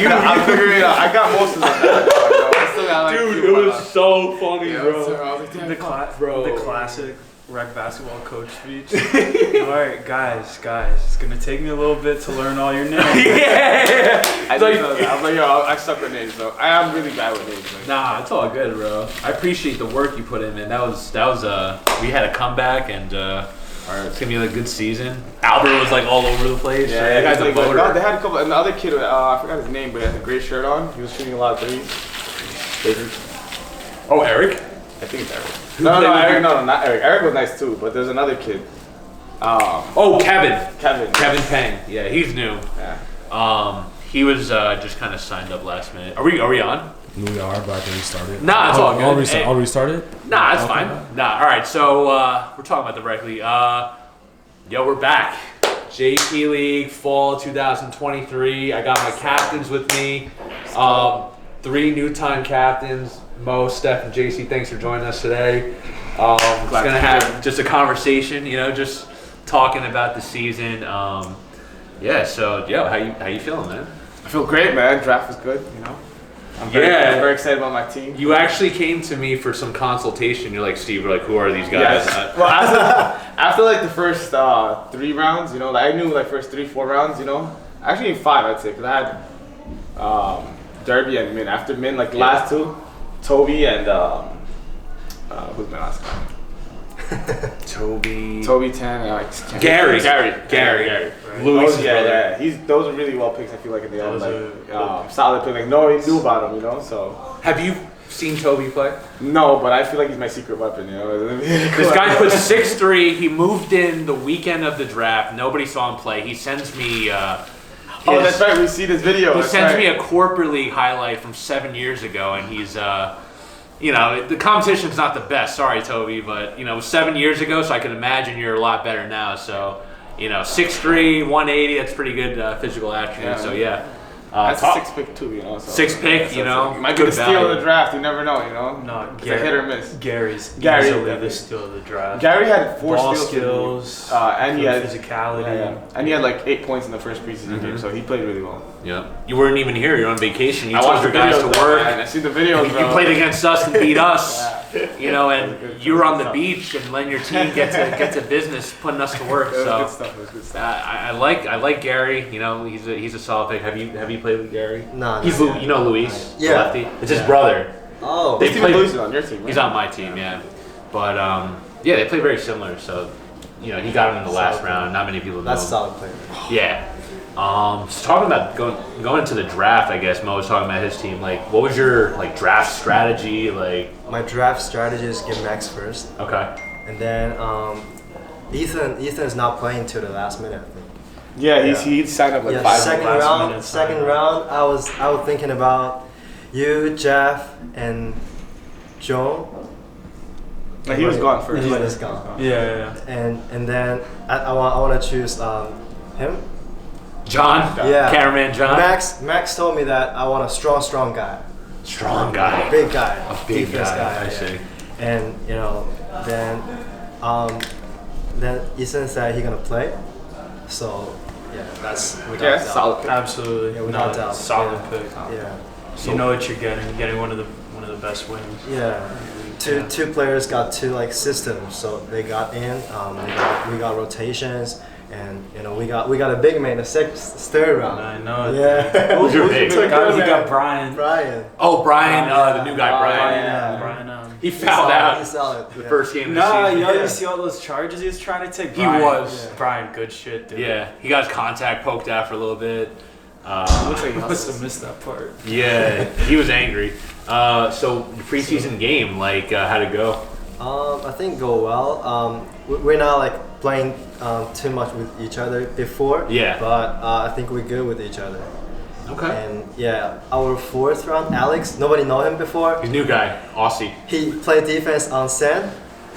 I'm figuring it out. I got most of them. I still got, like, dude, it was so funny, bro. I was like, The classic rec basketball coach speech. All right, guys, it's gonna take me a little bit to learn all your names. yeah. I was like, yo, I suck with names, so I am really bad with names. Like. Nah, it's all good, bro. I appreciate the work you put in, man. That was we had a comeback and it's gonna be a good season. Albert was like all over the place. Yeah, that guy's a voter. They had a couple. And the other kid, I forgot his name, but he had a gray shirt on. He was shooting a lot of threes. Oh, Eric? I think it's Eric. No, Eric. No, not Eric. Eric was nice too, but there's another kid. Kevin. Kevin Peng. Yeah, he's new. Yeah. He was just kind of signed up last minute. Are we on? We are, but I can restart it. Nah, it's all good. I'll restart it? Nah, it's fine. Nah, all right. So we're talking about the rec league. We're back. JP League Fall 2023. I got my captains with me. 3 new-time captains. Mo, Steph, and JC, thanks for joining us today. Just gonna have just a conversation, just talking about the season. How you feeling, man? I feel great, man. Draft was good, I'm very excited about my team. You actually came to me for some consultation. You're like, Steve, we're like, who are these guys? Yes. Well, after like the first 3 rounds, I knew like first 3-4 rounds, actually 5 I'd say, because I had Derby and Min. After Min, like the last 2, Toby and who's my last guy? Toby Tan, Gary. Right. Louis' brother. Yeah. Those are really well picks. I feel like in the end, solid pick. Like no one knew about him, So have you seen Toby play? No, but I feel like he's my secret weapon. This guy puts 6'3". He moved in the weekend of the draft. Nobody saw him play. He sends me. Oh, that's right. We see this video. He sends me a corporate league highlight from 7 years ago, and he's. The competition's not the best. Sorry, Toby, but it was 7 years ago, so I can imagine you're a lot better now. So, 6'3", 180. That's pretty good physical attribute. So yeah. That's a 6th pick too, So 6th pick, might be the steal of the draft. You never know, No, it's a hit or miss. Gary's easily the steal of the draft. Gary had 4 ball skills, and he had physicality, and he had like 8 points in the first preseason game, so he played really well. Yeah, you weren't even here. You're on vacation. You took your guys to work. Man. I see the videos. You played against us and beat us. And you were on the beach and letting your team get to business, putting us to work. It was good stuff. I like Gary. He's a solid pick. Have you played with Gary? No. He's Luis. Yeah. The lefty. It's his brother. Oh. They play. Luis is on your team. Right? He's on my team. Yeah. But they play very similar. So he got him in the last round. Not many people know. That's a solid player. Yeah. So talking about going into the draft, I guess Mo was talking about his team. Like, what was your draft strategy? Like, my draft strategy is get Max first. Okay. And then Ethan is not playing till the last minute, I think. Yeah, he signed up like 5 Second round, I was thinking about you, Jeff, and Jone. He was gone first. He was gone. Yeah. And then I want to choose him. John? Yeah. Cameraman John? Max told me that I want a strong guy. Strong guy. Big guy. A big guy. I see. And then Ethan said he's gonna play. So that's without doubt. Solid pick. Absolutely. Yeah, without doubt. Solid pick. Yeah. So you know what you're getting. You're getting one of the best wings. Yeah. Two players got 2 systems, so they got in. We got rotations. And we got a big man in the 3rd round. I know. Yeah. Who's your big? You got Brian. Oh, Brian, the new guy, Brian. Yeah. Brian. He fouled out. He's solid. The first game of the season. You see all those charges he was trying to take? He was. Yeah. Brian, good shit, dude. Yeah, he got his contact poked out for a little bit. Looks like he must have missed that part. Yeah, he was angry. So the preseason game, how'd it go? I think go well. We're not playing too much with each other before. Yeah. But I think we're good with each other. Okay. And our 4th round, Alex, nobody know him before. He's a new guy, Aussie. He played defense on Sen,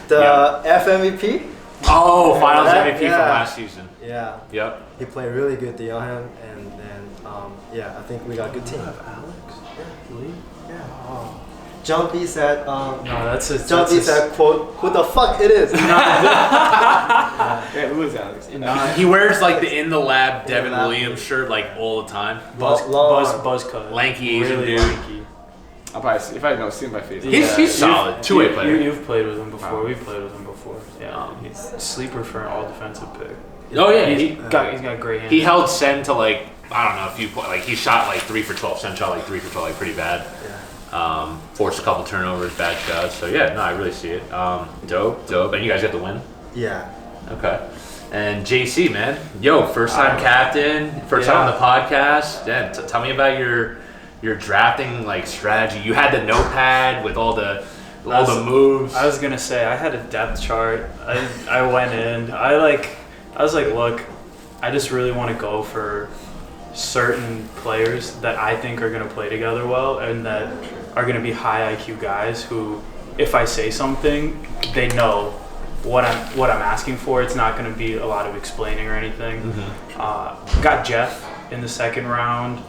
the FMVP. Oh, Finals MVP from last season. Yeah. Yep. He played really good on him, and then I think we got a good team. Alex? Yeah. Lee? Yeah. Oh. Jumpy said, No, that's a. Jumpy said, quote, who the fuck it is? Yeah, who is Alex? He wears like the In the Lab the Devin Lab. Williams shirt like all the time. Buzz cut. Lanky Asian really dude. lanky. I'll probably see, if I know, see my face. He's solid. Two-way player. You've played with him before. Oh. We've played with him before. Yeah, he's a sleeper for an all defensive pick. Oh yeah, He's got great hands. he held Sen to like I don't know if you like he shot like 3 for 12. Sen shot like 3 for 12, like pretty bad. Forced a couple turnovers, bad shots. So yeah, no, I really see it. Dope. And you guys got the win. Yeah. Okay. And JC, man, first time captain, first time on the podcast. Yeah, tell me about your drafting like strategy. You had the notepad with all the moves. I was gonna say I had a depth chart. I went in. I was like, look, I just really want to go for certain players that I think are gonna play together well and that are gonna be high IQ guys who, if I say something, they know what I'm asking for. It's not gonna be a lot of explaining or anything. Got Jeff in the second round.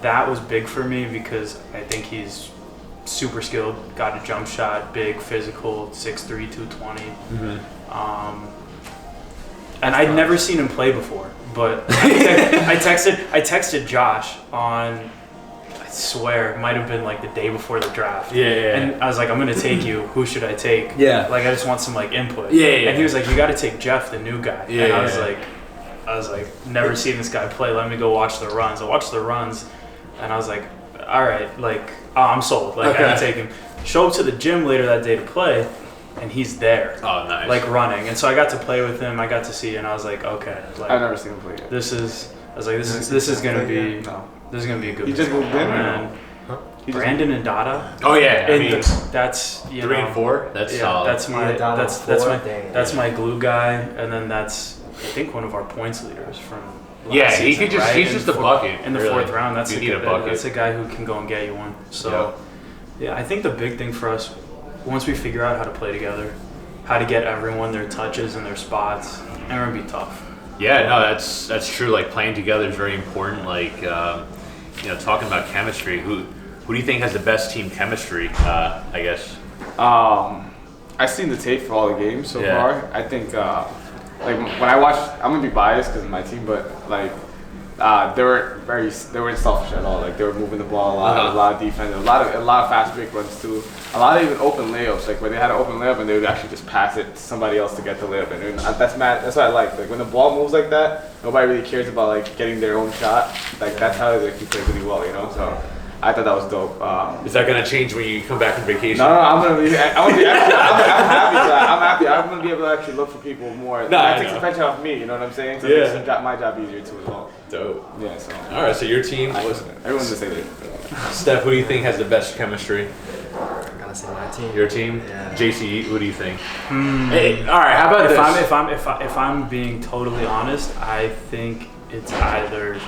That was big for me because I think he's super skilled, got a jump shot, big, physical, 6'3", 220. And I'd never seen him play before, but I texted Josh on, I swear, it might have been like the day before the draft. Yeah. And I was like, I'm gonna take you. Who should I take? Yeah. Like I just want some like input. Yeah. And he was like, you got to take Jeff, the new guy. Yeah. And I was like, never seen this guy play. Let me go watch the runs. I watched the runs, and I was like, all right, like I'm sold. Like I can take him. Show up to the gym later that day to play, and he's there. Oh, nice. Like running, and so I got to play with him. I got to see, and I was like, okay, like I've never seen him play yet. this is gonna be this is gonna be a good. He just moved in, and Brandon and Dada. Oh yeah, I And mean that's 3 and 4. That's solid. That's my Yeah, Dada that's four, my glue guy, and then that's I think one of our points leaders from. Yeah, last he season, could just right? he's In just the a fourth- bucket. in the really. fourth round. That's you a need a bucket. That's a guy who can go and get you one. So, yeah, I think the big thing for us, once we figure out how to play together, how to get everyone their touches and their spots, and we're gonna be tough. Yeah, no, that's true. Like playing together is very important. Like talking about chemistry. Who do you think has the best team chemistry? I guess. I've seen the tape for all the games so far. I think like when I watch, I'm gonna be biased because of my team, but like they weren't selfish at all. Like they were moving the ball a lot of defense, a lot of fast break runs too, a lot of even open layups. Like where they had an open layup and they would actually just pass it to somebody else to get the layup. And that's what I like. Like when the ball moves like that, nobody really cares about like getting their own shot. Like that's how they can play really well, So I thought that was dope. Is that gonna change when you come back from vacation? No, I'm happy. I'm happy. I'm gonna be able to actually look for people more. That takes the pressure off me. You know what I'm saying? So it makes my job easier too as well. Dope. Yeah. So. All right. So your team. Everyone's gonna say that. Steph, who do you think has the best chemistry? I gotta say my team. Your team. Yeah. JC, who do you think? Hey, all right. How about this? If I'm being totally honest, I think it's either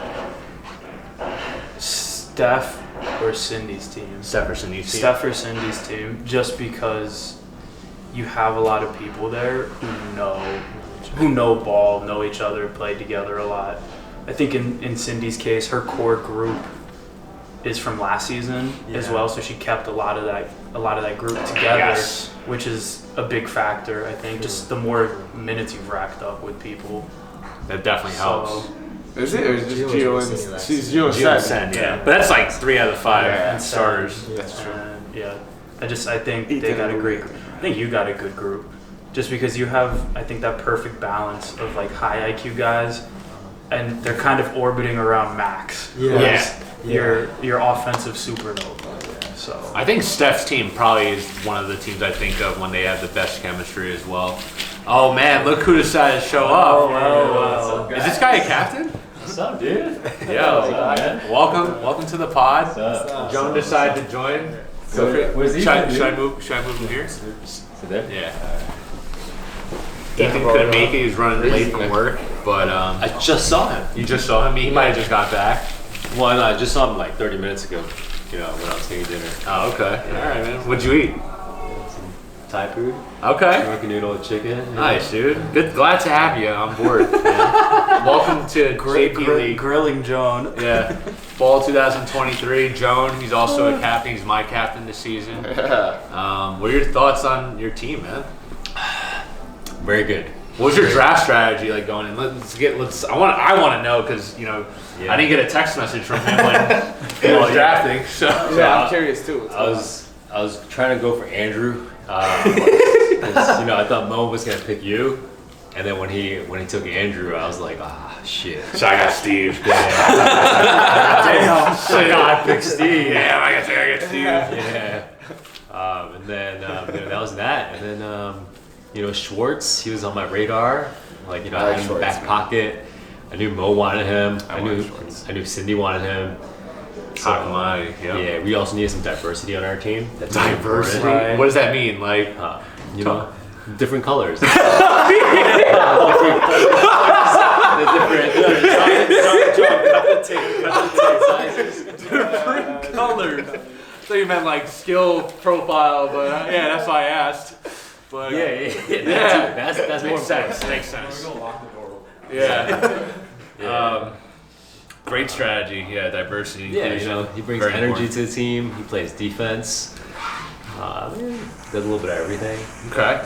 Steph or Cindy's team. Steph or Cindy's team. Steph or Cindy's team, just because you have a lot of people there who know ball, know each other, play together a lot. I think in Cindy's case, her core group is from last season as well, so she kept a lot of that group together, which is a big factor. I think just the more minutes you've racked up with people, that definitely helps. Is it? Or is it just Gio and she's Gio and Sen? Yeah. But that's like 3 out of 5 starters. That's true. I think they got a great. I think you got a good group, just because you have I think that perfect balance of like high IQ guys, and they're kind of orbiting around max. Your offensive supernova. So I think Steph's team probably is one of the teams I think of when they have the best chemistry as well. Oh man, look who decided to show up. wow. Is this guy a captain? What's up, dude? Yo, welcome to the pod. Jone decided to join. Should I move him here? Sit there? Yeah. Ethan couldn't make it. He was running late from work, but I just saw him. you just saw him. He might have just got back. Well, no, I just saw him like 30 minutes ago. When I was taking dinner. Oh, okay. All right, man. What'd you eat? Thai food. Okay. American noodle with chicken. Yeah. Nice, dude. Good. Glad to have you on board. Man. Welcome to JP League. Grilling Jone. Yeah. Fall 2023. Jone, he's also a captain. He's my captain this season. What are your thoughts on your team, man? Very good. What was your draft strategy like going in? I want to know because I didn't get a text message from him when he was drafting. So I'm curious too. I was trying to go for Andrew. 'Cause, I thought Mo was gonna pick you, and then when he took Andrew, I was like, shit. So I got Steve. Damn. I got pick Steve. Yeah, I got Steve. Yeah. And then that was that, and then Schwartz, he was on my radar. Like I had him in the back pocket. I knew Mo wanted him. I knew Cindy wanted him. So, yeah, we also needed some diversity on our team. That's Diversity? Right. What does that mean? Like, different colors. different colors. So you meant like skill profile, but yeah, that's why I asked. But Yeah. That's more makes sense. Makes sense. Yeah. Great strategy. Yeah, diversity. Yeah, inclusion. he brings Very energy important. to the team. He plays defense. Does a little bit of everything. Okay.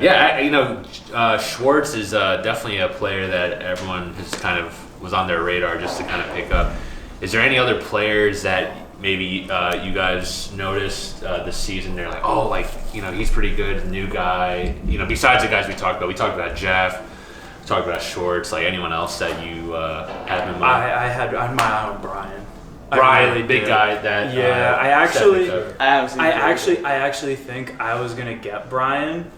Yeah, Schwartz is definitely a player that everyone has kind of was on their radar just to kind of pick up. Is there any other players that maybe you guys noticed this season? They're like, he's pretty good, new guy. Besides the guys we talked about Jeff, we talked about Schwartz. Like anyone else that you have in mind? I had on my eye on Brian. Brian, I really big did. guy. That Yeah, I Steph actually think I was gonna get Brian,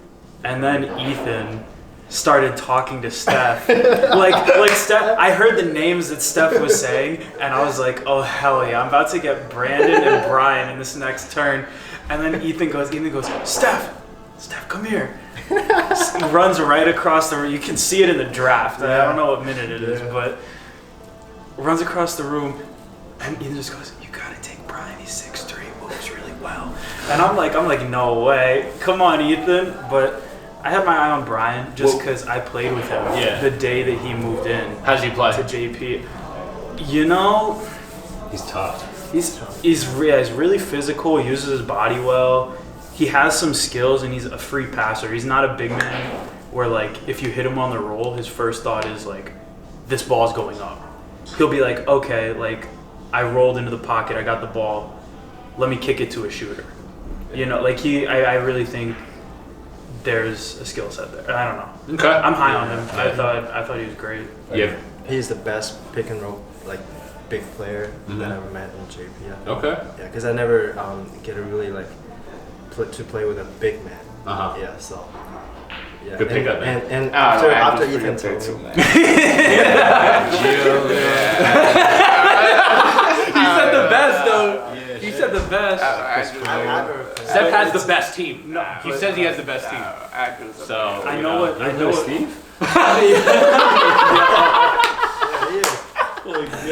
and then Ethan started talking to Steph. like Steph, I heard the names that Steph was saying, and I was like, oh hell yeah, I'm about to get Brandon and Brian in this next turn. And then Ethan goes, Steph, come here. He runs right across the room. You can see it in the draft. I don't know what minute it is, but runs across the room. And Ethan just goes, you gotta take Brian, he's 6'3", moves really well. And I'm like, no way. Come on, Ethan. But I had my eye on Brian just because I played with him the day that he moved in. How's he play? To JP. He's tough. He's really physical, he uses his body well. He has some skills and he's a free passer. He's not a big man where like if you hit him on the roll, his first thought is like, this ball's going up. He'll be like, okay, like I rolled into the pocket, I got the ball, let me kick it to a shooter. I really think there's a skill set there. I don't know. Okay. I'm high on him. I thought he was great. Yeah. He's the best pick and roll big player that I ever met in JP. Okay. Yeah, because I never get to really to play with a big man. Yeah, so. Yeah. Good pickup, man. And after Ethan told too, me. man. He said the best though. He said the best. Steph has the best team. No, he says he has the best team. So I know what Steve?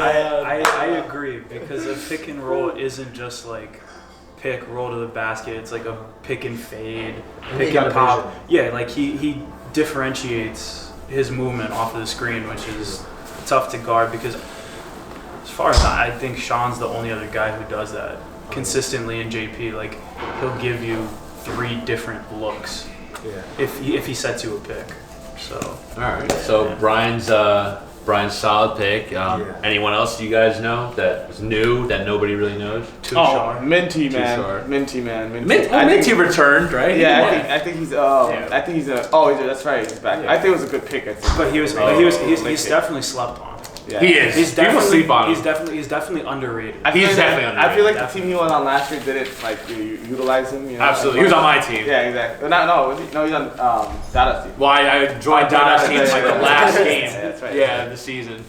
I agree because a pick and roll isn't just like pick, roll to the basket. It's like a pick and fade, pick and pop. Vision. Yeah, like he differentiates his movement off of the screen, which is tough to guard because as far as I think Sean's the only other guy who does that consistently in JP. Like he'll give you 3 different looks if he sets you a pick. So all right. So Brian's solid pick. Anyone else you guys know that was new that nobody really knows? Minty man. Tushar. Minty man. Minty returned, right? Yeah, I think he's. That's right. He's back. Yeah. I think it was a good pick. I think. But he's definitely slept on. Yeah. He is. He's People definitely sleep on him. he's definitely underrated. He's definitely I feel like underrated. the team he was on last year didn't utilize him. Absolutely. He was on my team. Yeah, exactly. He's on Dada's team. Why I joined Donna's team like the last game. Yeah, that's right. Yeah, the season.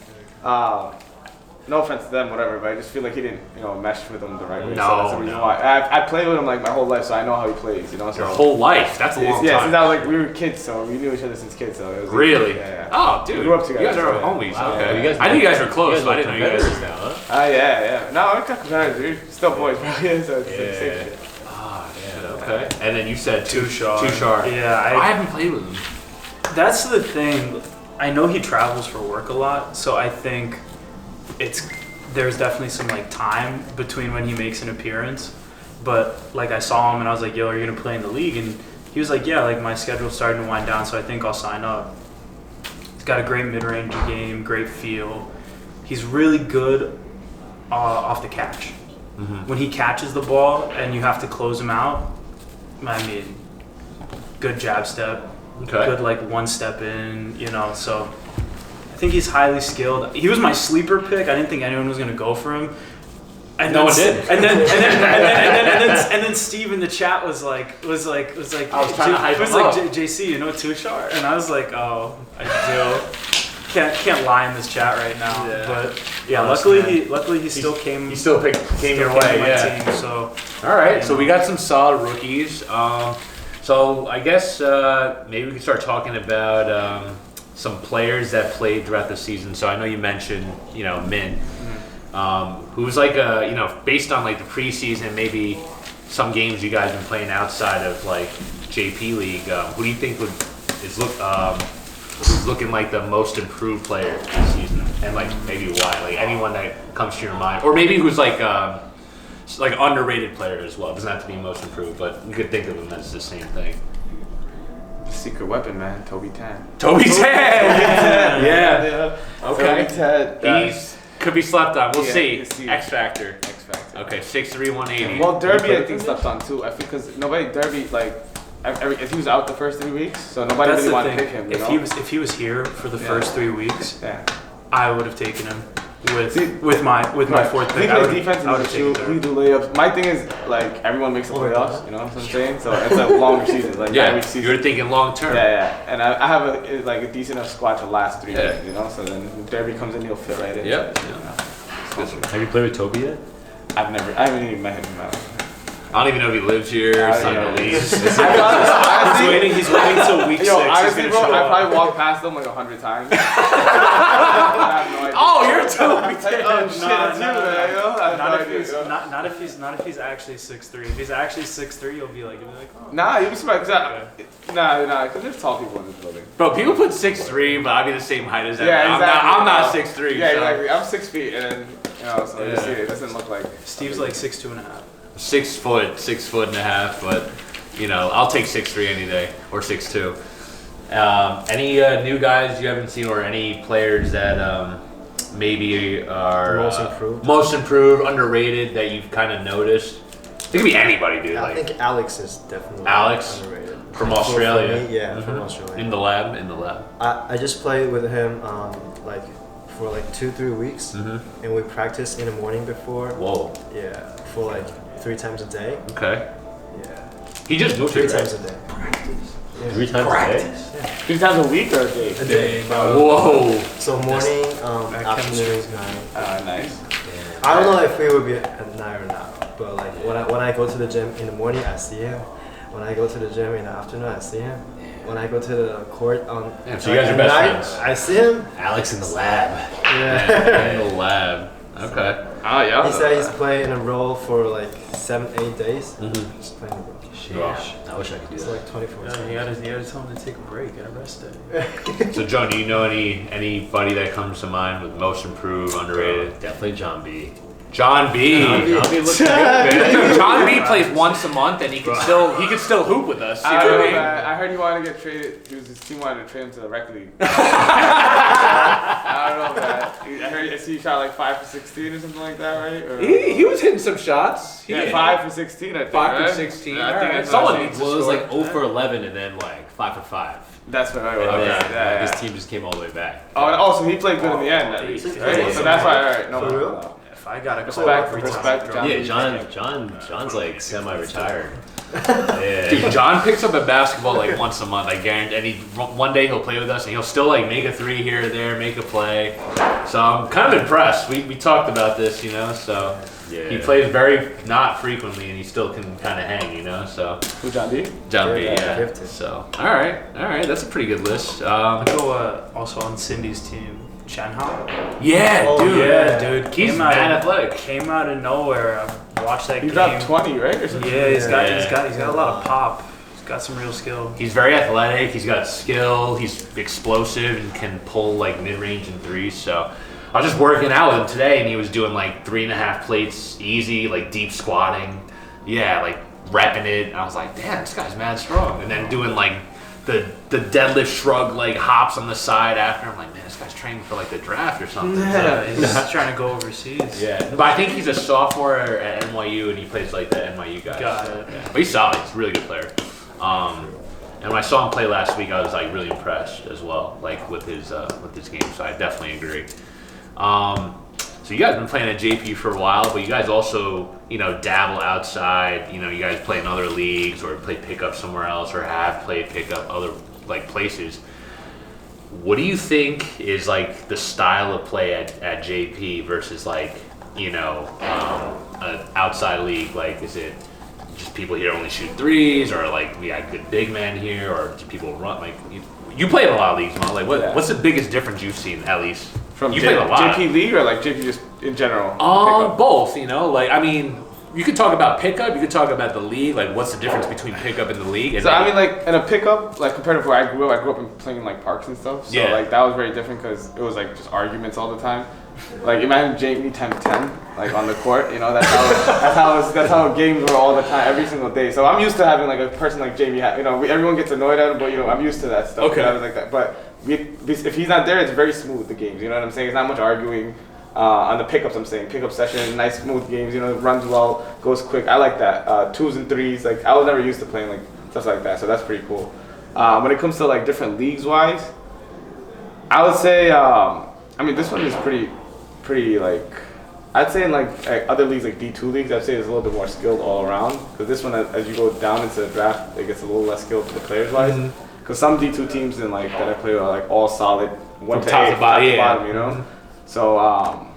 No offense to them, whatever, but I just feel like he didn't, mesh with them the right way. No, so that's the reason why. I played with him like my whole life, so I know how he plays. Your whole life. That's a long yeah, time. since I was we were kids, so we knew each other since kids. So it was Really? Yeah. Oh, dude. We grew up together. You guys are so, homies. Wow. Okay. You guys I knew you guys were close, but I didn't know you guys. competitors now, huh? Yeah. No, we're competitors, dude. Still boys, bro. Yeah, so it's the same shit. Okay. And then you said Tushar. Tushar. Yeah, I haven't played with him. That's the thing. I know he travels for work a lot, so I think there's definitely some like time between when he makes an appearance. But like I saw him and I was like, "Yo, are you gonna play in the league?" And he was like, "Yeah, like my schedule's starting to wind down, so I think I'll sign up." He's got a great mid-range game, great feel. He's really good off the catch. Mm-hmm. When he catches the ball and you have to close him out, I mean, good jab step, Okay. good like one step in, so I think he's highly skilled. He was my sleeper pick. I didn't think anyone was gonna go for him. And No then, one did. And then Steve in the chat was like, I was trying to hype him up. JC, you know Tushar? And I was like, oh, I do. Can't lie in this chat right now. Yeah. But yeah, Honest luckily he still came. He still came your way. my Yeah. team, so. All right. So we got some solid rookies. So I guess maybe we can start talking about some players that played throughout the season. So I know you mentioned, Min, who's like based on like the preseason, maybe some games you guys been playing outside of like JP League. Who do you think is looking like the most improved player this season, and like maybe why? Like anyone that comes to your mind, or maybe who's like underrated player as well. It doesn't have to be most improved, but you could think of them as the same thing. Secret weapon, man. Toby Tan. Toby Tan. Yeah. Okay. Toby Tan. He's could be slept on. We'll Yeah, see. we'll see. X Factor. X Factor. Okay, 6'3", 180. Well, Derby, I think slept on too. I think because Derby if he was out the first 3 weeks, so nobody That's really the wanted thing. to pick him. If he was here for the first 3 weeks, Yeah. I would have taken him See, with my fourth He pick. plays defense I would and have shoot. taken He Derby. do layups. My thing is like everyone makes the playoffs. You know what I'm saying? So it's a longer season. Like Yeah, every season. you're thinking long term. Yeah. And I have a decent enough squad to last 3 Yeah. games. So then when Derby comes in, he'll fit right in. Yep. Have you played with Toby yet? I haven't even met him. I don't even know if he lives here. I He's don't not know. in the league. He's waiting till week 6. Honestly, He's bro, gonna show I up. probably walked past them like 100 times. I have no idea. Oh, you're Toby Oh shit, Tan. that's you, man. You know? I have no idea. Not if he's actually 6'3". If he's actually 6'3", you'll be like, oh. Nah, you'll be surprised. Because there's tall people in this building. Bro, people put 6'3", but I'd be the same height as them. Yeah, exactly. I'm not 6'3". Yeah, so. exactly. I'm 6 feet, and then so you see, it doesn't look like. Steve's like 6'2.5". 6 foot and a half, but I'll take 6'3" any day or 6'2". Any new guys you haven't seen, or any players that maybe are most improved, underrated that you've kind of noticed? It could be anybody, dude. I think Alex is definitely Alex? underrated. From Australia. For me, yeah, from Australia. In the lab. I just played with him for like 2-3 weeks, and we practiced in the morning before. Whoa. Yeah, for like 3 times a day. Okay. Yeah. He just moved 3 here, times right? a day. Practice. Yeah. 3 times a day? 3 times a week or a day? A day. Whoa. So morning, afternoon, night. Nice. I don't know if it would be at night or not, but like when I go to the gym in the morning, I see him. When I go to the gym in the afternoon, I see him. When I go to the court on So you guys are at best night, friends. I see him. Alex in the lab. Yeah. In the lab. Okay. Oh yeah. He said he's playing a role for like 7-8 days. Mm-hmm. Just playing a role. Sheesh. I wish I could do It's that. like 24 Yeah, hours. you gotta tell him to take a break, get a rest day. So, Joe, do you know anybody that comes to mind with most improved, underrated? Definitely John B. John B. John B. John B looks good, man. John B plays once a month, and he can still hoop with us. You I know don't what I know, mean? man. I heard he wanted to get traded. His team wanted to trade him to the rec league. I don't know, man. I heard he shot like 5 for 16 or something like that, right? Or, He was hitting some shots. yeah, 5 for 16. I think. 5 for right? 16. Yeah, I All think right. that's Someone what I needs seen. to Well, it was score. like 0 for 11 and then like 5 for 5. That's what I And remember. then Yeah. his team just came all the way back. Oh, and also he played good in the end at least, right? So that's why. All right, no. For real? If I got a call Respect, every respect, time, John. Yeah, John's like semi-retired. Yeah. Dude, John picks up at basketball like once a month. I guarantee. And one day he'll play with us, and he'll still like make a 3 here or there, make a play. So I'm kind of impressed. We talked about this, So Yeah. he plays very not frequently, and he still can kind of hang, So Who, John D? John B. Yeah, Yeah. gifted. So all right, that's a pretty good list. I'll go also on Cindy's team, Shenhao? Yeah, Oh, dude. Yeah, dude. He's mad athletic. Came out of nowhere. I watched that He game. dropped 20, right? Or something? Yeah, he's got Yeah. a lot of pop. He's got some real skill. He's very athletic. He's got skill. He's explosive and can pull like mid-range and threes. So I was just working out with him today, and he was doing like 3.5 plates easy, like deep squatting. Yeah, like repping it. And I was like, damn, this guy's mad strong. And then doing like the deadlift shrug, like hops on the side after. I'm like, man, this guy's training for like the draft or something. Yeah, he's trying to go overseas. Yeah, but I think he's a sophomore at NYU, and he plays like the NYU guys. Got it. Yeah. But he's solid. He's a really good player. And when I saw him play last week, I was like really impressed as well, like with his game. So I definitely agree. So you guys have been playing at JP for a while, but you guys also, dabble outside. You guys play in other leagues or play pickup somewhere else, or have played pickup other like places. What do you think is like the style of play at JP versus like an outside league? Like, is it just people here only shoot threes, or like we got good big men here, or do people run like you play in a lot of leagues, man? Like what's the biggest difference you've seen at least? From You played a lot. JP League or like JP just in general? Both. Like I mean, you could talk about pickup. You could talk about the league. Like, what's the difference between pickup and the league? And So I mean, like in a pickup, like compared to where I grew up in playing in like parks and stuff. So Yeah. like that was very different because it was like just arguments all the time. Like imagine Jamie times 10, like on the court. That's how games were all the time, every single day. So I'm used to having like a person like Jamie. Everyone gets annoyed at him, but I'm used to that stuff. Okay. Like that. But if he's not there, it's very smooth, the games. You know what I'm saying? It's not much arguing. On the pickups, I'm saying pickup session, nice smooth games. Runs well, goes quick. I like that. 2s and 3s. Like I was never used to playing like stuff like that, so that's pretty cool. When it comes to like different leagues wise, I would say this one is pretty like I'd say in like other leagues like D2 leagues, I'd say it's a little bit more skilled all around. Because this one, as you go down into the draft, it gets a little less skilled for the players wise. Because some D2 teams in like that I play are like all solid, one to top eight, to bottom, bottom, So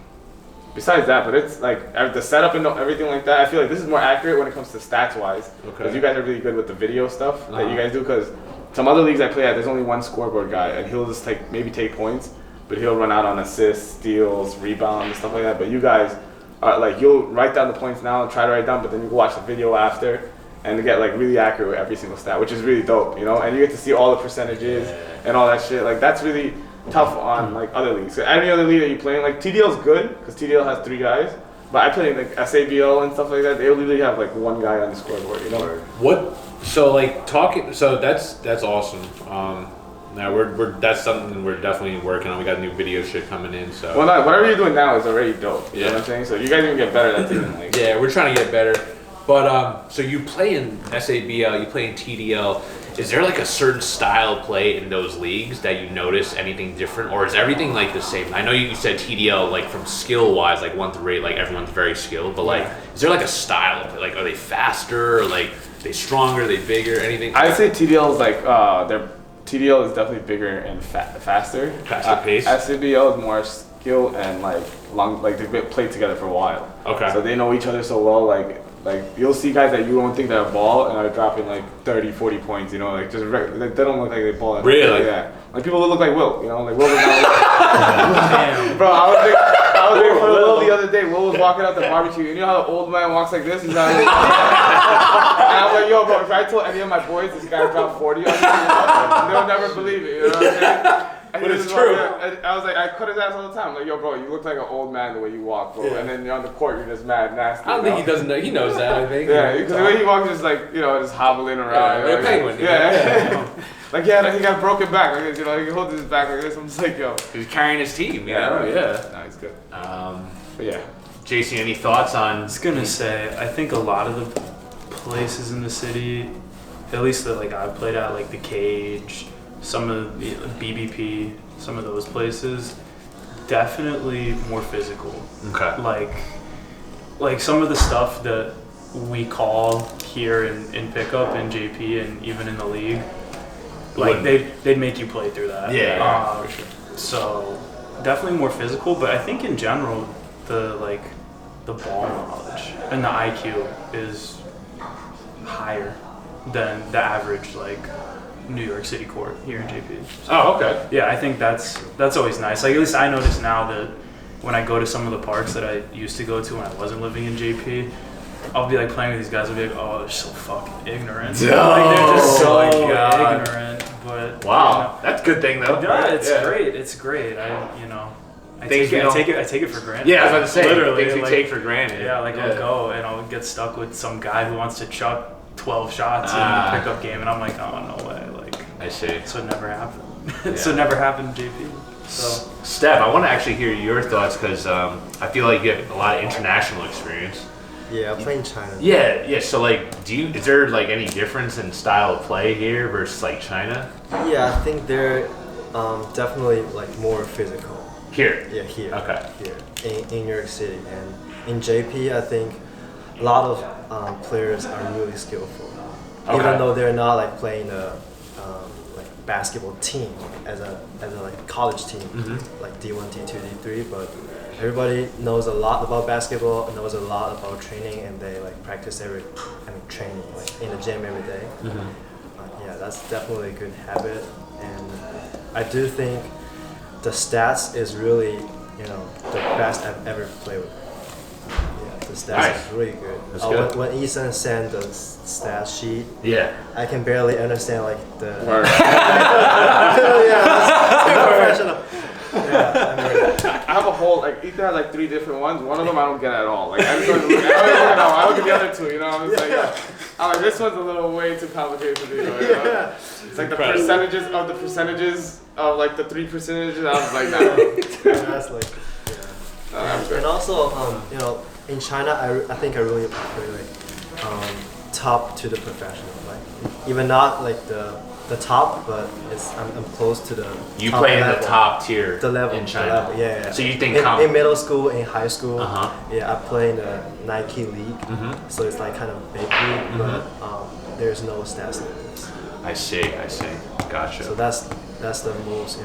besides that, but it's like the setup and everything like that. I feel like this is more accurate when it comes to stats wise. Because you guys are really good with the video stuff that you guys do. Because some other leagues I play at, there's only one scoreboard guy, and he'll just maybe take points, but he'll run out on assists, steals, rebounds, and stuff like that. But you guys are like, you'll write down the points now and try to write down, but then you go watch the video after and get like really accurate with every single stat, which is really dope, And you get to see all the percentages and all that shit. Like that's really tough on like other leagues. So any other league that you play in, like TDL is good because TDL has 3 guys. But I play in like SABL and stuff like that. They literally have like 1 guy on the scoreboard, What? So like talking. So that's awesome. Now that's something we're definitely working on. We got new video shit coming in. So whatever you're doing now is already dope. You know what I'm saying? So you guys even get better. That's even like we're trying to get better. But so you play in SABL, you play in TDL. Is there like a certain style of play in those leagues that you notice anything different, or is everything like the same? I know you said TDL, like from skill wise, like 1 through 8, like everyone's very skilled. But like, is there like a style of play? Like, are they faster? Or like, are they stronger? Are they bigger? Anything? I'd say TDL is like TDL is definitely bigger and faster. Faster pace. SABL is more skill and like long, like they've been played together for a while. Okay. So they know each other so well. Like you'll see guys that you don't think they're a ball and are dropping like 30, 40 points. Like just they don't look like they ball. Really? Yeah. Like people who look like Will. Like Will was not. Bro, I was there for Will the other day. Will was walking out the barbecue. You know how the old man walks like this? He's not. And I'm like, yo, bro. If I told any of my boys this guy dropped 40 on me, they would never believe it. You know what I'm saying? But it's true. I was like, I cut his ass all the time. Like, yo, bro, you look like an old man the way you walk, bro. Yeah. And then you're on the court, you're just mad nasty. I don't think he doesn't know. He knows that, I think. Yeah, because the way he walks is like, just hobbling around. Like a penguin. Yeah. Like, yeah, he got broken back like this, he holds his back like this. I'm just like, yo. He's carrying his team, Yeah. No, he's good. But yeah. JC, any thoughts on? I was gonna say, I think a lot of the places in the city, at least that like I've played at, like the Cage, some of the BBP, some of those places, definitely more physical. Okay. Like some of the stuff that we call here in pickup in JP and even in the league, like they'd make you play through that. Yeah, for sure. So definitely more physical, but I think in general the ball knowledge and the IQ is higher than the average New York City court here in JP. So, Oh, okay. yeah, I think that's always nice. Like at least I notice now that when I go to some of the parks that I used to go to when I wasn't living in JP, I'll be like playing with these guys. I'll be like, oh, they're so fucking ignorant. Like they're just so ignorant. But Wow, that's a good thing though. yeah, right? it's great. It's great. I take it for granted. Yeah, I was about to say, literally things we like, take for granted. Yeah, like I'll go and I'll get stuck with some guy who wants to chuck 12 shots in a pickup game, and I'm like, oh no way. Like I see. so it never happened. So it never happened in JP. So Steph, I want to actually hear your thoughts because I feel like you have a lot of international experience. Yeah, I play in China. Yeah. So like, is there like any difference in style of play here versus like China? Yeah, I think they're definitely like more physical. Here. Yeah, here. Okay. Here in New York City, and in JP, I think a lot of players are really skillful. Okay. Even though they're not like playing a like basketball team as a like college team, like D1, D2, D3, but everybody knows a lot about basketball, knows a lot about training, and they like practice training like in the gym every day. Yeah, that's definitely a good habit, and I do think the stats is really, the best I've ever played with. Yeah, the stats is really good. That's good. When Ethan sent the stat sheet, Yeah. I can barely understand like the. Word. Yeah, that's too professional. Yeah, I have a whole like Ethan had like 3 different ones. One of them I don't get at all. Like I just don't look I look at the other 2. I'm just like, I'm like, this one's a little way too complicated for me. It's like the percentages of like the 3 percentages. I was like, nah. that's like. Yeah. And also, in China, I think I really play like top to the professional. Like even not like the top, but I'm close to the. You top play in level. the top tier The level in China. The level, yeah. So you think in middle school, in high school, yeah, I play in the Nike league, so it's like kind of big league, but there's no stats like this. I see. Gotcha. So that's the most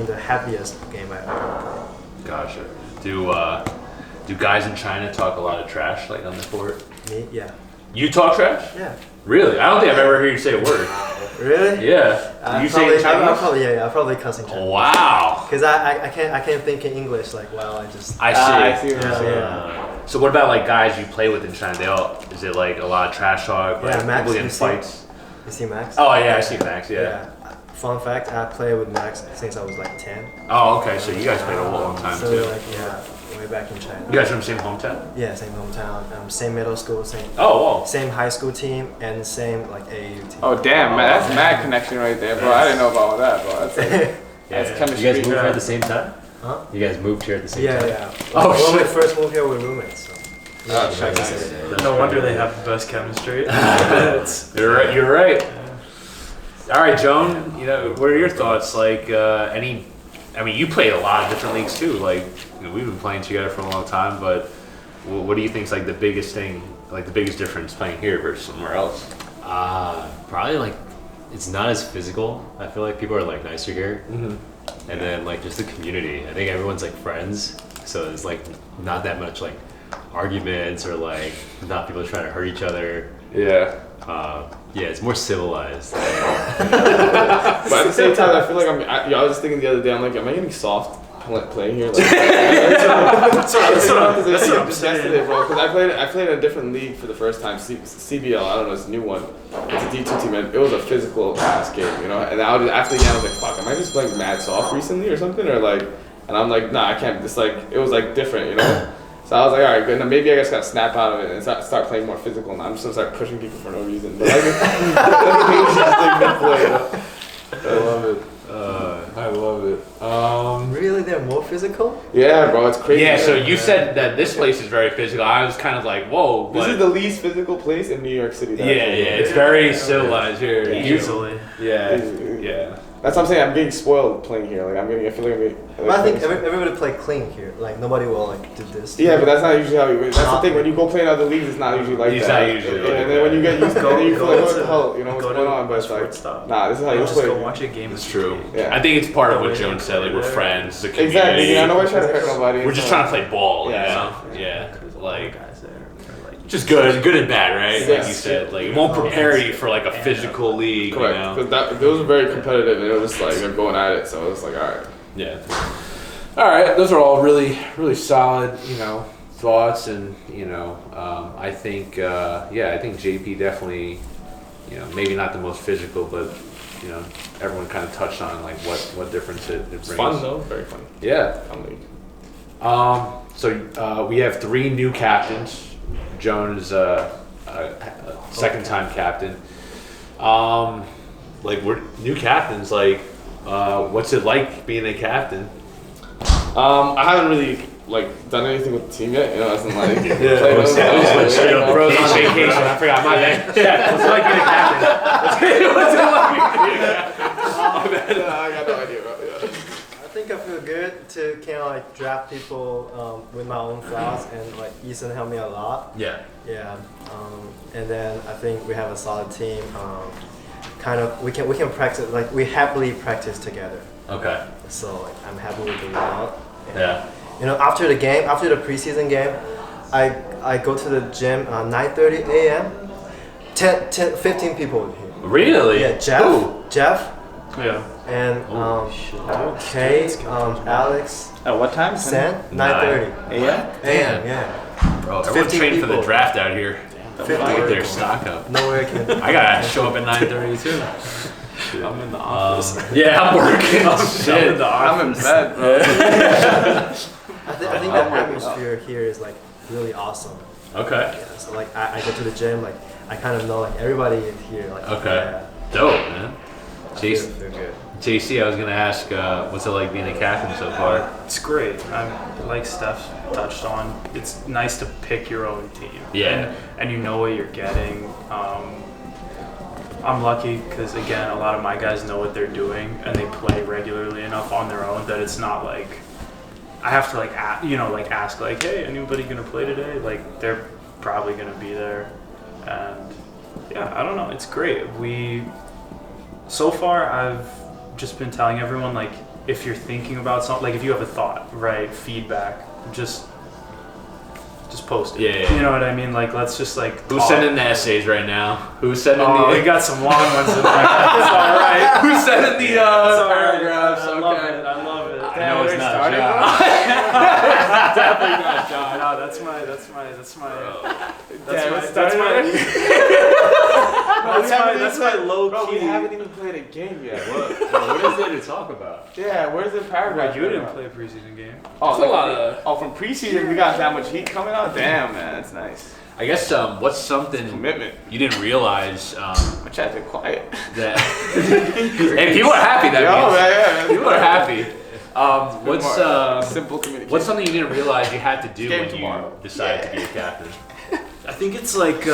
the happiest game I ever played. Gotcha. Do guys in China talk a lot of trash like on the court? Me, yeah. You talk trash? Yeah. Really? I don't think I've ever heard you say a word. Really? Yeah. You say it in Chinese? I probably cuss in Chinese. Wow. Cause I can't think in English like well I just. I see. what you're saying. So what about like guys you play with in China? Is it like a lot of trash talk? Like Yeah, Max, people getting you see- fights? You see Max? Oh yeah, I see Max. Yeah. Fun fact: I played with Max since I was like 10. Oh okay, so you guys played a long time So too. like way back in China. You guys from the same hometown? Yeah, same hometown, same middle school, same Oh, whoa. same high school team, and same like AAU team. Oh damn, man, that's mad connection right there, bro. I didn't know about all that, bro. That's that's You chemistry. guys moved here at the same time? Huh? You guys moved here at the same Yeah, time? yeah. Oh, when we shit. first moved here, we were roommates. So. Oh, shit, nice. no wonder they have the best chemistry. You're right. All right, Joan. What are your thoughts? Like, you played a lot of different leagues too. Like, we've been playing together for a long time. But what do you think is like the biggest thing, like the biggest difference playing here versus somewhere else? Probably like it's not as physical. I feel like people are like nicer here, and then like just the community. I think everyone's like friends, so it's like not that much like arguments or like not people trying to hurt each other. Yeah. Yeah, it's more civilized. But at the same time, I feel like I was just thinking the other day, I'm like, am I getting soft playing here? Like, that's what I'm saying. Yesterday, bro, because I played in a different league for the first time, CBL. I don't know, it's a new one. It's a D2 team, and it was a physical ass game, And after the game, I was like, fuck, am I just playing mad soft recently or something, or like? And I'm like, nah, I can't. It's like it was like different, So I was like, all right, good. Now maybe I just gotta snap out of it and start playing more physical. And I'm just gonna start pushing people for no reason. But I love it. I love it. Really, they're more physical? Yeah, bro, it's crazy. Yeah. So you said that this place is very physical. I was kind of like, whoa. This but is the least physical place in New York City. it's very civilized here. Easily. Yeah. That's what I'm saying. I'm getting spoiled playing here. Like I feel like I'm getting. But I think everybody play clean here. Like nobody will like do this. Yeah, but that's not usually how. That's the thing. When you go play in other leagues, it's not usually like It's that. not usually like and then when you get used to it, then you feel like, what the hell, what's go going to on? But it's like, shortstop. nah, this is how you Just play. go watch a game. It's true. Yeah. I think it's part of The what way Joan they said. Like we're play friends, the community. Exactly. Nobody's trying to hurt nobody. We're just trying to play ball. Yeah. Yeah. Like. guys there are like Which is good and bad, right? Yeah. Like you said, like it won't prepare you for like a physical league. Correct. You know? Because those were very competitive, and it was like they're going at it. So it was like, all right. Yeah. All right, those are all really, really solid, thoughts, and I think, I think JP definitely, maybe not the most physical, but everyone kind of touched on like what difference it brings. It's fun though, very fun. Yeah. Fun league. So we have 3 new captains. Jone is a second-time captain. Like we're new captains. Like, what's it like being a captain? I haven't really like done anything with the team yet. As in like Bros on vacation. I forgot my bad. Yeah, what's it like being a captain? What's it like being a captain? I got no idea, bro. Yeah. I think I feel good to kind of like draft people with my own thoughts, and like Ethan helped me a lot. Yeah. Yeah, and then I think we have a solid team. Kind of we can practice, like we happily practice together. Okay. So like I'm happy with the result. And, Yeah. After the preseason game, I go to the gym 9:30 a.m. 15 people here. Really? Yeah, Jeff, Yeah. and Holy Kay, Alex, At what time? Sen, 9:30 a.m. a.m. Yeah. Bro, everyone's 15 training for the people. draft out here. 50 Get their people. stock up. Nowhere can. I gotta show up at 9:30 too. I'm in the office. Yeah, I'm working. I'm in the office. I'm in bed, bro. I think the atmosphere here is like really awesome. Okay. Yeah, so like I go to the gym, like I kind of know like everybody in here. Like Okay. Yeah, Dope, man. I feel JC, good. JC, I was gonna ask, what's it like being a captain so far? It's great. Like Steph touched on, it's nice to pick your own team. Yeah. And you know what you're getting. I'm lucky because, again, a lot of my guys know what they're doing and they play regularly enough on their own that it's not like I have to ask like, hey, anybody gonna play today? Like they're probably gonna be there. And yeah, I don't know. It's great. So far I've just been telling everyone, like, if you're thinking about something, like if you have a thought, right, feedback, just post it. Yeah. You know what I mean? Like, let's just like Who's talk. sending the essays right now? Who's sending Oh, the? we got some long ones in there. It's all right. Who's sending the It's all right. paragraphs? I love it. I love it. I know it's not started, John. Definitely not John. No, that's my that's my low Bro, key. we haven't even played a game yet. What is there to talk about? Yeah, where's the paragraph? You didn't play a preseason game. Oh, There's a lot of- from preseason we got that much heat coming out. Damn, man, that's nice. I guess what's something Commitment. you didn't realize My chat's been quiet. that? Hey, people are happy. That Yo, means man, people are happy. What's simple communication? what's something you didn't realize you had to do Game when tomorrow. you decided to be a captain? I think it's like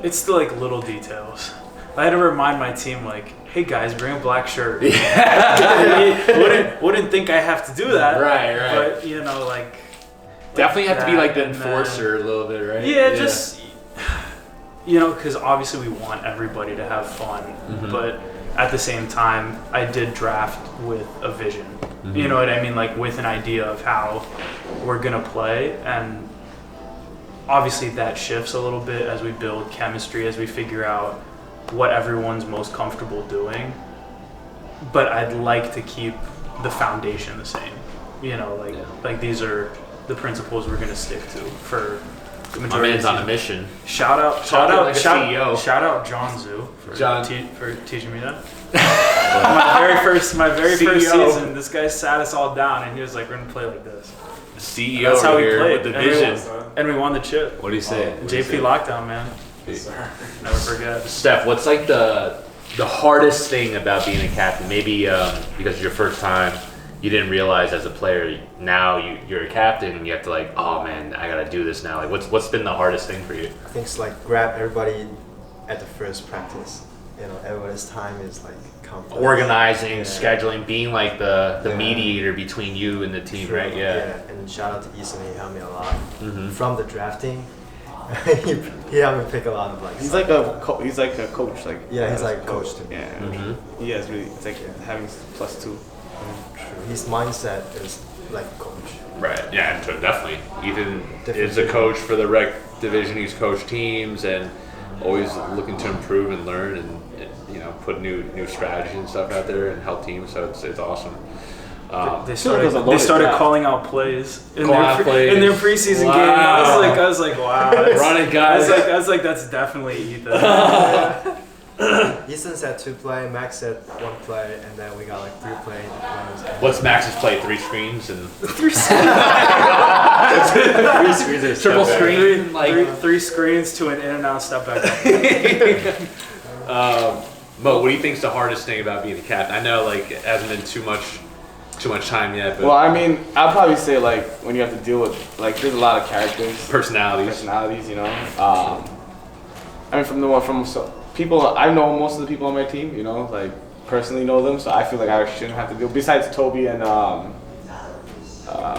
it's the like little details. I had to remind my team, like, hey guys, bring a black shirt. wouldn't think I have to do that. Right. But you know, like Definitely have to be like the and then- enforcer a little bit, right? Yeah, just because obviously we want everybody to have fun, but at the same time, I did draft with a vision. You know what I mean? Like with an idea of how we're gonna play, and obviously that shifts a little bit as we build chemistry, as we figure out what everyone's most comfortable doing. But I'd like to keep the foundation the same. Like these are the principles we're gonna stick to for the My majority man's of on the a season. mission. Shout out, like a CEO. shout out John Zoo for John. for teaching me that. my very first CEO. season, this guy sat us all down and he was like, "We're gonna play like this." The CEO That's how we here played. with the And we vision. won- and we won the chip. What do you say? JP lockdown, man. Never forget. Steph, what's like the hardest thing about being a captain? Maybe because it's your first time, you didn't realize as a player. Now you're a captain and you have to like, oh man, I gotta do this now. Like, what's been the hardest thing for you? I think it's like grab everybody at the first practice. Everybody's time is like complex. Organizing, Yeah. scheduling, being like the Yeah. mediator between you and the team, True, right? Yeah. And shout out to Eason, he helped me a lot. Mhm. From the drafting, he helped me pick a lot of like. He's like a he's like a coach. Like Yeah, he's like a coach too. Yeah, Mhm. he has really. It's like having +2. His mindset is like a coach. Right. Yeah, definitely. Ethan Different is a vision. coach for the Division he's coached teams and always looking to improve and learn and put new strategies and stuff out there and help teams. So it's awesome. They started calling out plays in their preseason wow. game. I was like, wow. Run it, guys. I was like, that's definitely Ethan. Ethan said 2 play, Max said 1 play, and then we got like 3 play. What's Max's play? 3 screens and 3 screens. Triple screen, like 3 screens to an in and out step back. Mo, what do you think is the hardest thing about being a captain? I know like it hasn't been too much time yet, but well, I mean, I'll probably say like when you have to deal with like there's a lot of characters, personalities, you know. I mean, from people, I know most of the people on my team, you know, like personally know them, so I feel like I shouldn't have to deal. Besides Toby and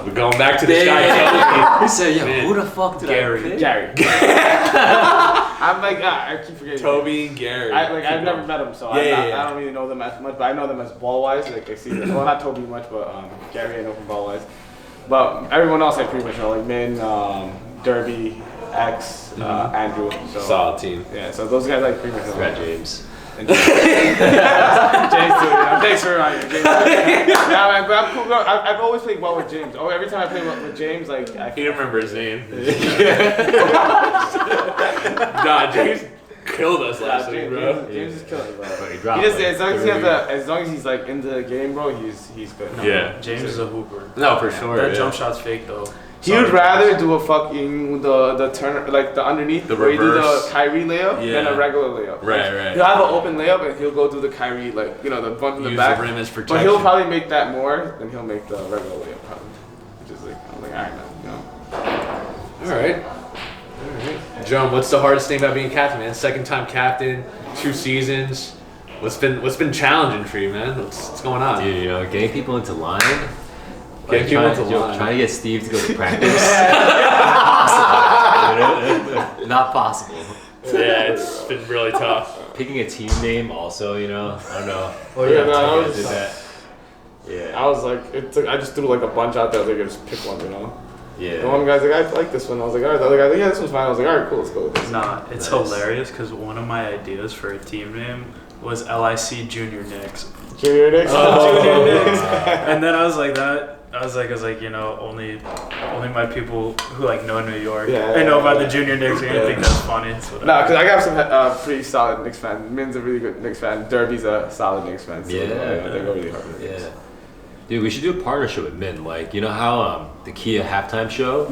we're going back to this guy. He said, who the fuck did I pick? Gary. I'm like, I keep forgetting. Toby and Gary. I've never met them, so I don't really know them as much, but I know them as ball-wise. Like I see them. Well, not Toby much, but Gary I know from ball-wise. But everyone else I pretty much know, like Min, Derby, X, Andrew. So, solid team. Yeah, so those guys like pretty much know. Got James. James too. Thanks for reminding me. James. Yeah, man, but I'm cool. I've always played well with James. Oh, every time I play with James, like he didn't remember his name. Nah, James killed us last week, bro. James is killing, bro. He just as long as he's like in the game, bro, he's good. Yeah, James is a hooper. No, for sure. That jump shot's fake though. He would rather do a fucking the turn like the underneath the where reverse. you do the Kyrie layup than a regular layup. Right. He'll have an open layup and he'll go do the Kyrie like the bump in the Use back. the rim as protection. But he'll probably make that more than he'll make the regular layup probably. Which is like I'm like alright man, All right. Jone, what's the hardest thing about being captain, man? Second time captain, 2 seasons. What's been challenging for you, man? What's going on? Dude, getting people into line. Getting people into line. Trying to get Steve to go to practice. Not possible. Yeah, it's been really tough. Picking a team name also, I don't know. Oh yeah, no, I did that. Yeah. I was like, I just threw like a bunch out there. I was like, just pick one, Yeah. The one guy's like, I like this one. I was like, alright. The other guy's like, yeah, this one's fine. I was like, alright, cool, let's go with this. Nah, it's hilarious because one of my ideas for a team name was LIC Junior Knicks. Junior Knicks. Junior Knicks. And then I was like, only my people who like know New York. I know about the Junior Knicks. I think that's funny. Nah, because I got some pretty solid Knicks fan. Min's a really good Knicks fan. Derby's a solid Knicks fan. So they go really hard with it. Yeah. Dude, we should do a partnership with Min. Like, you know how the Kia halftime show?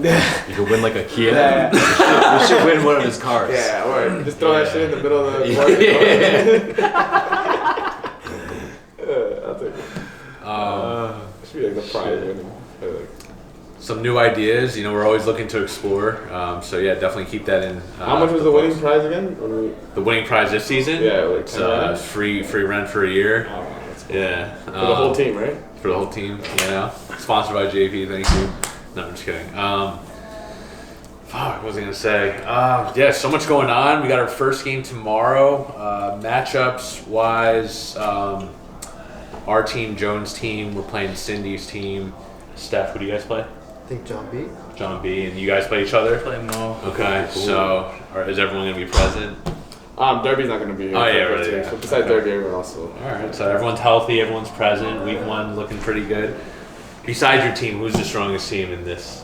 You could win like a Kia. Yeah. We should win one of his cars. Yeah, or just throw that shit in the middle of the court. I'll take it. Should be like the prize winning. Some new ideas, we're always looking to explore. So yeah, definitely keep that in. How much was the winning prize again? The winning prize this season? Yeah, like it's free rent for a year. Oh, that's cool. Yeah. For the whole team, right? For the whole team, Sponsored by JP, thank you. No, I'm just kidding. What was I gonna say? Yeah, so much going on. We got our first game tomorrow. Matchups wise, our team, Jones' team, we're playing Cindy's team. Steph, who do you guys play? I think John B. John B. And you guys play each other? Play Mo. Okay, Cool. so is everyone gonna be present? Derby's not gonna be here. Oh yeah, really. Yeah. So besides Derby, everyone else will. All right, so everyone's healthy, everyone's present. Week 1 looking pretty good. Besides your team, who's the strongest team in this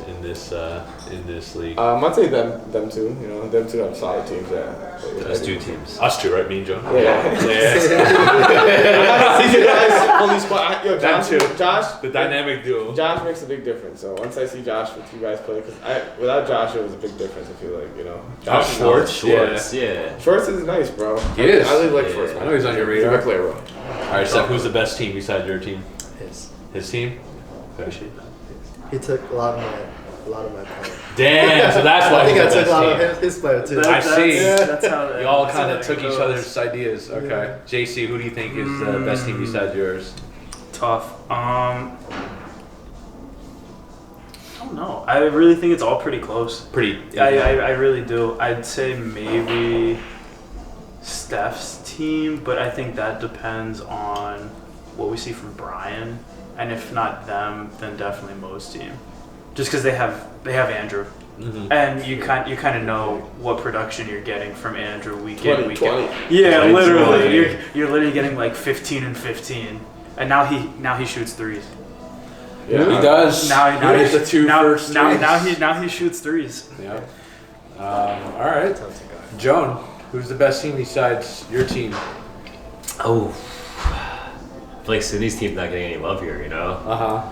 league? I'd say them two. Them two have solid teams. Yeah. That's 2 teams. Us two, right? Me and Joe. Yeah. I see you guys fully squad. Yo, Josh. The dynamic duo. Josh makes a big difference. So once I see Josh with you guys play, because without Josh, it was a big difference. I feel like Josh Schwartz. Yeah. Schwartz is nice, bro. He is. I really like Schwartz. Man. I know he's on your He's a radar. good player, bro. All right, Steph, who's the best team besides your team? His team. Okay. He took a lot of my player. Damn, so that's why I think I he's the took a lot best of his player too. I see. That's how You all that's kind how of it took each goes. other's ideas. Okay. JC, who do you think is the best team besides yours? Tough. I don't know. I really think it's all pretty close. I really do. I'd say maybe Steph's team, but I think that depends on what we see from Brian, and if not them, then definitely Mo's team. Just because they have Andrew. and you kind of know what production you're getting from Andrew week in, week 20. out. Yeah, 20. literally, you're literally getting like 15 and 15, and now he shoots threes. Yeah. He does. Now He's the two first threes. now he shoots threes. Yeah. All right. Joan, who's the best team besides your team? Oh. I feel like Cindy's team's not getting any love here, you know?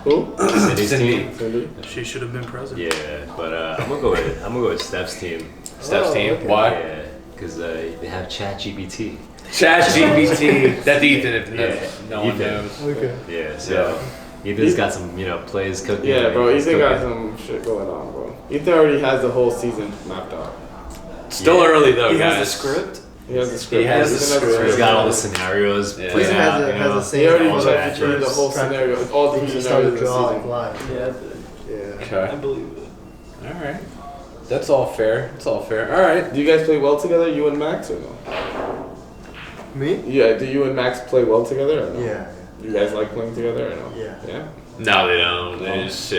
Who? Cindy's Cindy. team. Cindy. She should have been present. Yeah, but I'm gonna go with Steph's team. Steph's team. okay. Why? Yeah, because they have ChatGPT. ChatGPT. That's Ethan. If no one Ethan. knows. Okay. Yeah, so Ethan's got some plays cooking. Yeah, bro. He's Ethan got cooking. some shit going on, bro. Ethan already has the whole season mapped out. Still Yeah. early though, He guys. has the script. He has the script. He has the Ethan script. He's got all the scenarios Yeah. played Ethan out. has you know? the same. He already all was the like the matchups. whole scenario, all the He scenarios started of the drawing season. live. Yeah, Yeah. Okay. I believe it. All right. That's all fair. That's all fair. All right. Do you guys play well together, you and Max, or no? Me? Yeah. Do you and Max play well together, or no? Yeah. You guys like playing together, or no? Yeah. Yeah. No, they don't. They just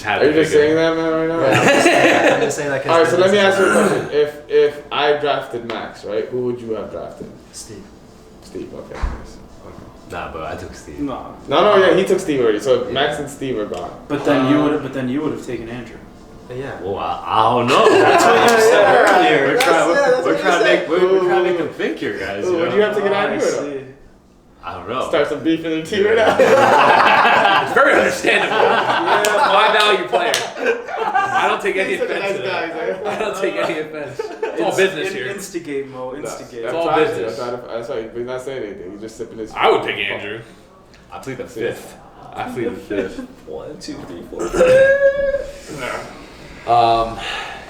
have Are you to just pick saying it. that, man, right now? Yeah, I'm just saying like. All right. So let me ask you a question. If I drafted Max, right, who would you have drafted? Steve. Steve. Okay. Nice. Nah, but I took Steve. No, No, yeah, he took Steve already. So Max and Steve are gone. but then you would have taken Andrew. Yeah. Well, I don't know. That's what you said earlier. We're That's- trying, yeah, that's we're what trying you to said. make we're trying to make them think here, guys. Ooh, You would know? you have to get I Andrew or no? see. I don't know. Start some beef in the team right now. It's very understandable. My value player. I don't take any He's such a offense nice to guy. that. He's I don't take any offense. It's all business here. Instigate, Mo. Instigate. It's all business. That's why he's not saying anything. He's just sipping his. I would pick Andrew. I plead the fifth. I plead the fifth. 1, 2, 3, 4.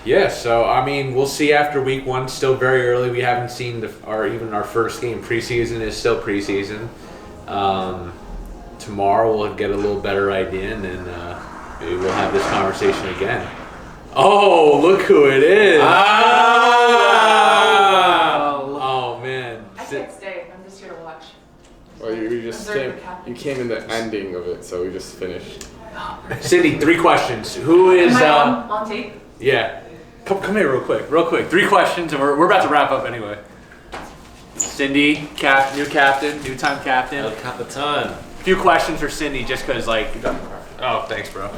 Yeah, so I mean, we'll see after week one. Still very early. We haven't seen our first game. Preseason is still preseason. Tomorrow we'll get a little better idea, and then maybe we'll have this conversation again. Oh, look who it is! Oh man! I can't stay. I'm just here to watch. Well, you just Observe came. the captain. You came in the ending of it, so we just finished. Cindy, 3 questions. Who is? Am I on tape? Yeah. Come here real quick. 3 questions, and we're about to wrap up anyway. Cindy, new captain, new-time captain. El Capitan. Few questions for Cindy, just cause like. Oh, thanks, bro.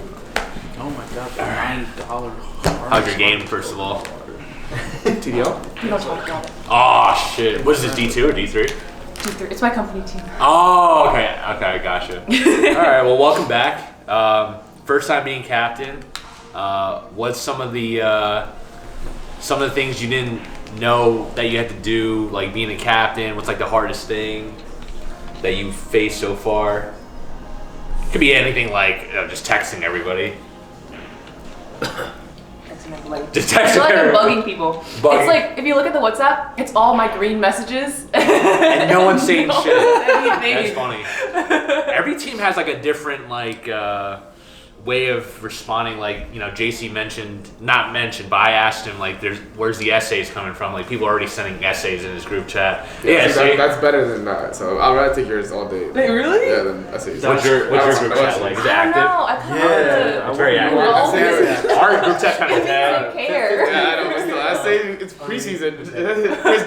Oh my God, $9. How's your game, first of all? TDL. We don't talk about it. Oh shit. What is this, D2 or D3? D3. It's my company team. Oh, okay, gotcha. All right, well, welcome back. First time being captain. What's some of the things you didn't know that you had to do, like being a captain? What's like the hardest thing that you've faced so far? Could be anything like just texting everybody. Texting everybody. Just I texting feel like I'm everybody. bugging people. Bugging. It's like if you look at the WhatsApp, it's all my green messages. And no one's saying No shit. one's anything. That's funny. Every team has like a different way of responding. Like, you know, JC not mentioned, but I asked him like, where's the essays coming from? Like, people are already sending essays in his group chat. Yeah, see? that's better than that. So I'd rather take yours all day. Wait, really? Yeah, than essays. What's your group chat like? Is it I don't active? know. I kind of Yeah, It's very active. Well, Our group chat's kind of I bad. care. Yeah, I know. But still, I say it's preseason. This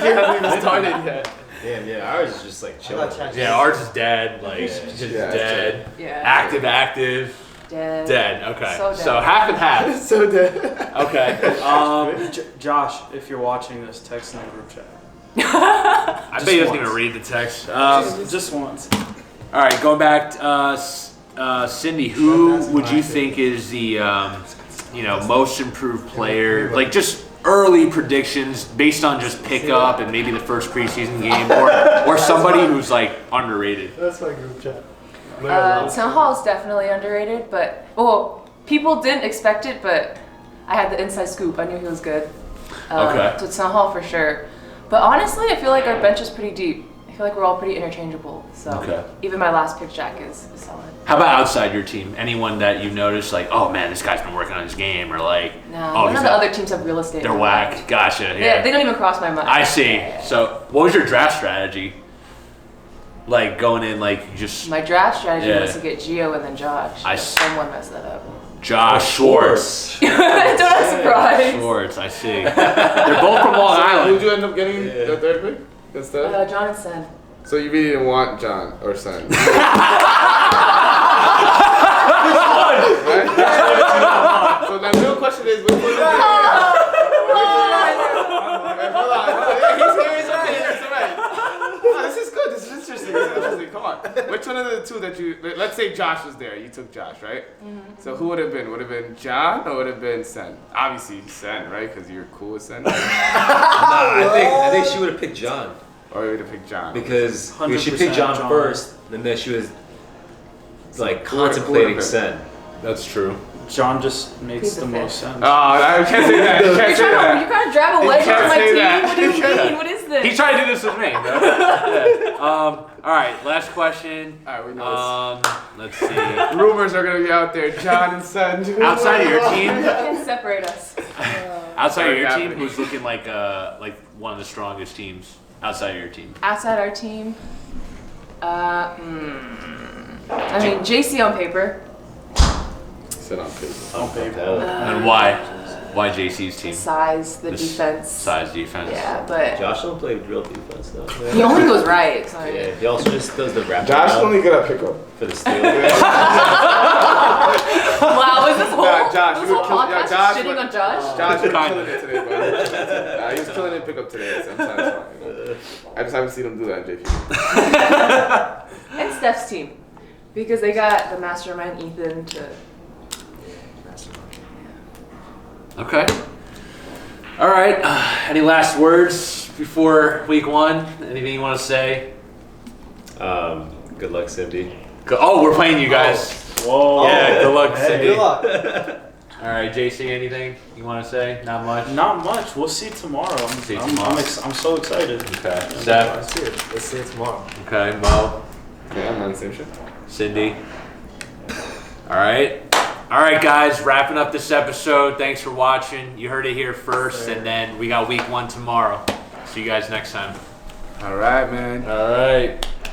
game hasn't even started yet. Damn, yeah, ours is just like chill. Yeah, ours is dead. Like, Yeah. just Yeah, dead. Yeah. Active. Dead. Okay. So dead. So half and half. So dead. Okay. Josh, if you're watching this, text in the group chat. I bet he doesn't even once. read the text. Just once. All right, going back. Cindy, who would you think is the most improved player? Like just early predictions based on just pickup and maybe the first preseason game, or somebody who's like underrated. That's my group chat. Town Hall is definitely underrated, but people didn't expect it, but I had the inside scoop. I knew he was good. Okay. So Town Hall for sure. But honestly, I feel like our bench is pretty deep. I feel like we're all pretty interchangeable. So Okay. even my last pick, Jack, is solid. How about outside your team? Anyone that you noticed, like, oh man, this guy's been working on his game, or like, No, oh, none he's of the not- other teams have real estate. they're whack. Gotcha. Yeah, they don't even cross my mind. I see. Yeah. So, what was your draft strategy? Like going in, like you just My draft strategy Yeah. was to get Gio and then Josh. I but s- someone messed that up. Josh Schwartz. Don't have surprise. Schwartz, I see. They're both from Long Island. Who'd you end up getting the third pick instead? Jone and Cindy. So you really didn't want John or Son? Right? So the real question is, which one is it? Hold on. He's right. No, this is good. This is interesting. Come on. Which one of the two that you? Let's say Josh was there. You took Josh, right? Mm-hmm. So who would have been? Would have been John or would have been Sen? Obviously Sen, right? Because you're cool with Sen. I think she would have picked John. Or you would have picked John. Because she 100% picked John John. first, and then she was like contemplating Sen. That's true. John just makes the most sense. Oh, I can't say that. You can't say that. You're trying to drive a wedge into can't my say team? that. What do you mean? What is this? He tried to do this with me. Bro. Yeah. All right, last question. All right, we know Let's see. rumors are gonna be out there. John and Sen. Outside of your team, You can't separate us. outside of your team, happening. who's looking like one of the strongest teams outside of your team? Outside our team, I mean, JC on paper. Sit on paper. And why? Why JC's team? Size, the defense. Size, defense. Yeah, but Josh don't play real defense though. he only goes right. So Yeah, he also just does the wrap Josh only good at pickup. for the steal. wow, is this whole, Nah, Josh, this you whole would kill- yeah, podcast Josh shitting would- on Josh? Josh was Kinda. killing it today, bro. He was killing it pickup today. So I'm satisfied. You know? I just haven't seen him do that in JP. And Steph's team, because they got the mastermind Ethan to. Okay. All right. Any last words before week one? Anything you want to say? Good luck, Cindy. Oh, we're playing you guys. Whoa. Yeah, good luck, Cindy. Good luck. All right, JC, anything you want to say? Not much? Not much. We'll see tomorrow. I'm so excited. Okay. Steph? Let's see it tomorrow. Okay. Mo? Yeah, I'm on the same shit. Cindy? All right. All right, guys, wrapping up this episode. Thanks for watching. You heard it here first, and then we got week one tomorrow. See you guys next time. All right, man. All right.